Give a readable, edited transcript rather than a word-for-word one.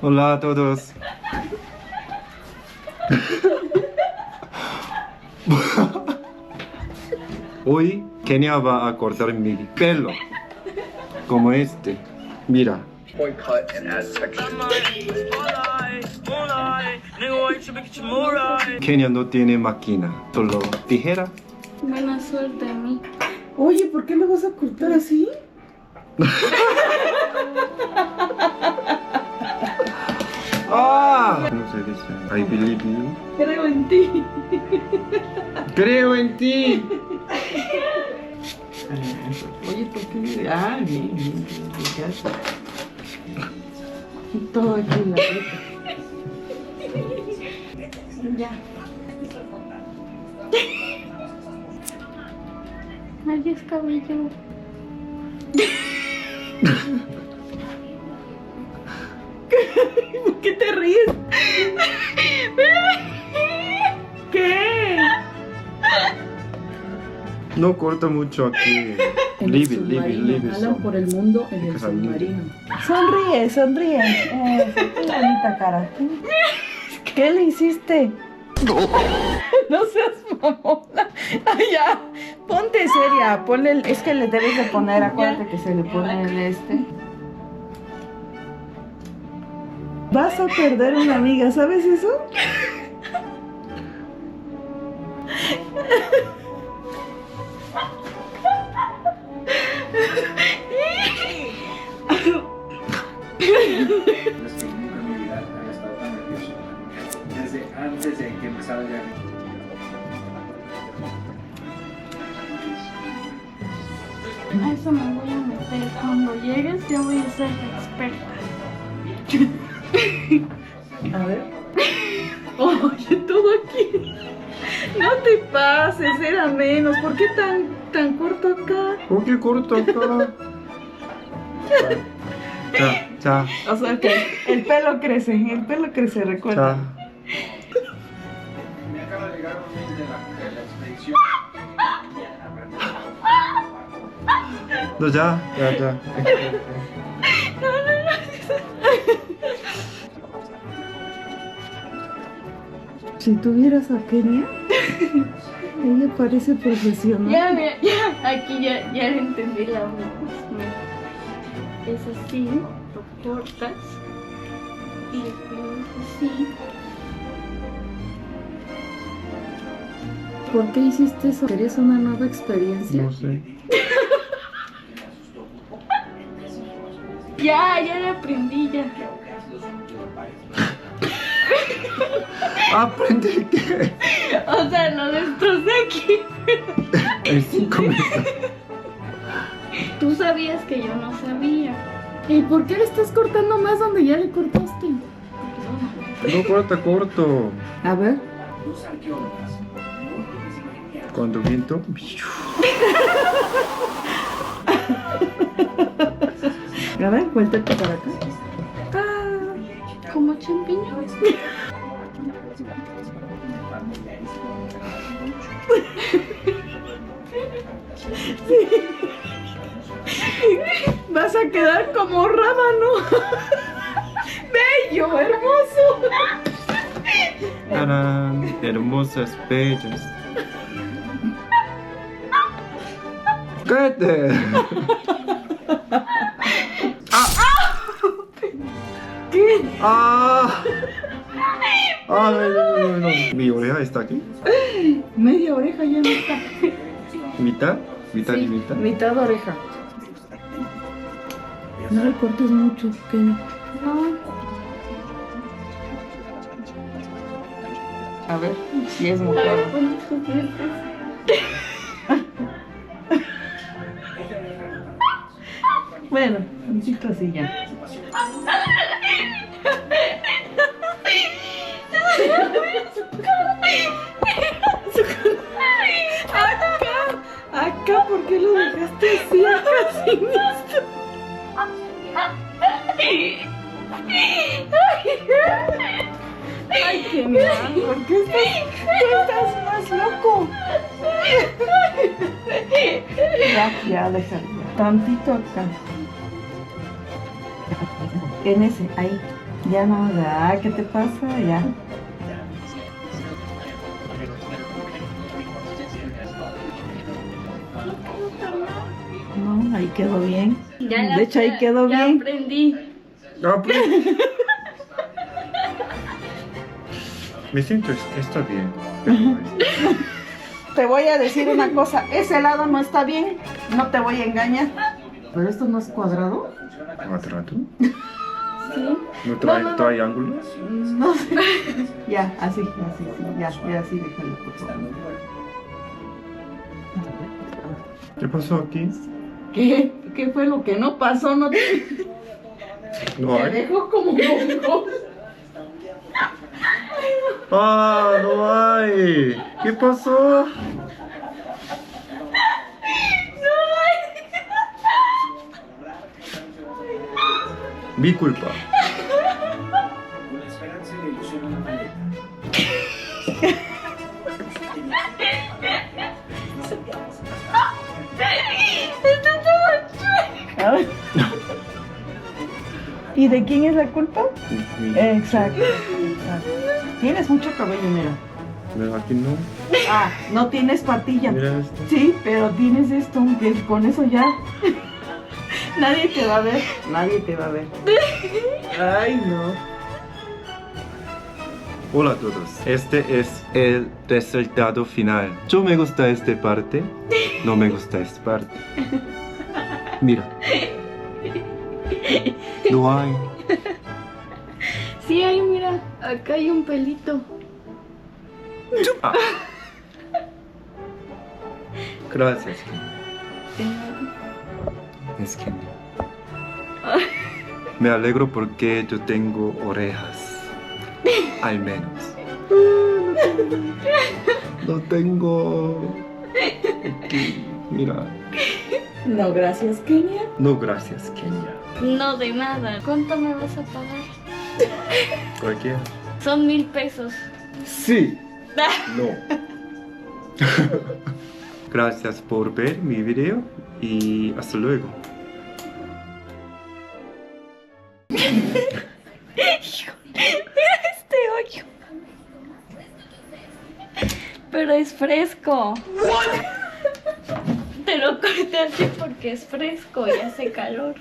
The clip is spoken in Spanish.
Hola a todos. Hoy Kenia va a cortar mi pelo. Como este. Mira. Boycott and add texture. Kenia no tiene máquina, solo tijera. Buena suerte a mí. Oye, ¿por qué lo vas a cortar así? ¡Ah! ¿Cómo se dice? I believe you. Creo en ti. Creo en ti. Oye, ¿por qué? Ah, bien, bien, bien, gracias. Y todo aquí en la boca. Ya. Adiós, cabello. ¿Por qué te ríes? ¿Qué? No corta mucho aquí. Live it, live it, live it. Hablan por el mundo en el Because I'm submarino. Sonríe, sonríe. Qué bonita cara. ¿Qué le hiciste? No seas mamona. Ay, ya. Ponte seria. Ponle es que le debes de poner, acuérdate que se le pone el este. Vas a perder una amiga, ¿sabes eso? Es que nunca en mi vida había estado tan nervioso. Desde antes de que empezara el viaje. A eso me voy a meter. Cuando llegues, ya voy a ser experta. A ver. Oye, todo aquí. No te pases, era menos. ¿Por qué tan corto acá? ¿Por qué corto acá? Ya, O sea que el pelo crece, recuerda. ya. Me acaba de llegar un mail de la expedición. No, ya. Si tuvieras a Kenia, ella parece profesional. Ya, aquí ya entendí la voz. Es así, lo cortas y después así. ¿Por qué hiciste eso? ¿Querías una nueva experiencia? No sé. Ya le aprendí ya. Aprende que O sea, lo destrocé aquí. en 5 minutos. Tú sabías que yo no sabía. ¿Y por qué le estás cortando más donde ya le cortaste? No corta corto. A ver. Los arqueólogas. Cuando viento. A ver, vuéltate para acá. Como champiñón. Vas a quedar como rábano. Bello, hermoso. ¡Tarán! Hermosas, bellas. ¡Cállate! ¿Qué? ¡Ah! ¡Ah! No. ¿Mi oreja está aquí? Media oreja ya no está. ¿Mitad? ¿Mitad y Sí. mitad? Mitad oreja. No le cortes mucho, Kenia. No, A ver, si es a mujer. ver, pon tus dientes. Bueno, un poquito así ya. Acá, ¿por qué lo dejaste así? Acá siniestro. Ay, qué mal, ¿por qué estás más loco? Ya, déjalo. Tantito acá. En ese, ahí. Ya no, ya, ¿qué te pasa? Ya. No, ahí quedó bien. De hecho, ahí quedó ya bien. aprendí. Ah, pues. Me siento que está bien. Te voy a decir una cosa, ese lado no está bien, no te voy a engañar. ¿Pero esto no es cuadrado? ¿Cuadrado? Sí. ¿No trae No. triángulos? No sé. Ya, así, sí, ya, así déjalo, por favor. ¿Qué pasó aquí? ¿Qué? ¿Qué fue lo que no pasó? No te, No te hay. dejó como bongo. ¡Ah, no hay! ¿Qué pasó? Mi culpa. Con la esperanza y la ilusión en la maleta. A ver. ¿Y de quién es la culpa? Exacto. Tienes mucho cabello, mira. Pero aquí no. Ah, no tienes patilla. Mira esto. Sí, pero tienes esto, que con eso ya. Nadie te va a ver. Nadie te va a ver. Ay, no. Hola a todos. Este es el resultado final. Yo me gusta esta parte. No me gusta esta parte. Mira. No hay. Sí, ahí mira, acá hay un pelito. Ah. Gracias. Es que me alegro porque yo tengo orejas. Al menos. No tengo. Aquí, mira. No, gracias, Kenia. No, gracias, Kenia. No, de nada. ¿Cuánto me vas a pagar? Cualquiera. Son 1000 pesos. Sí. No. Gracias por ver mi video y hasta luego. Este hoyo. Pero es fresco. Te lo corté así porque es fresco y hace calor.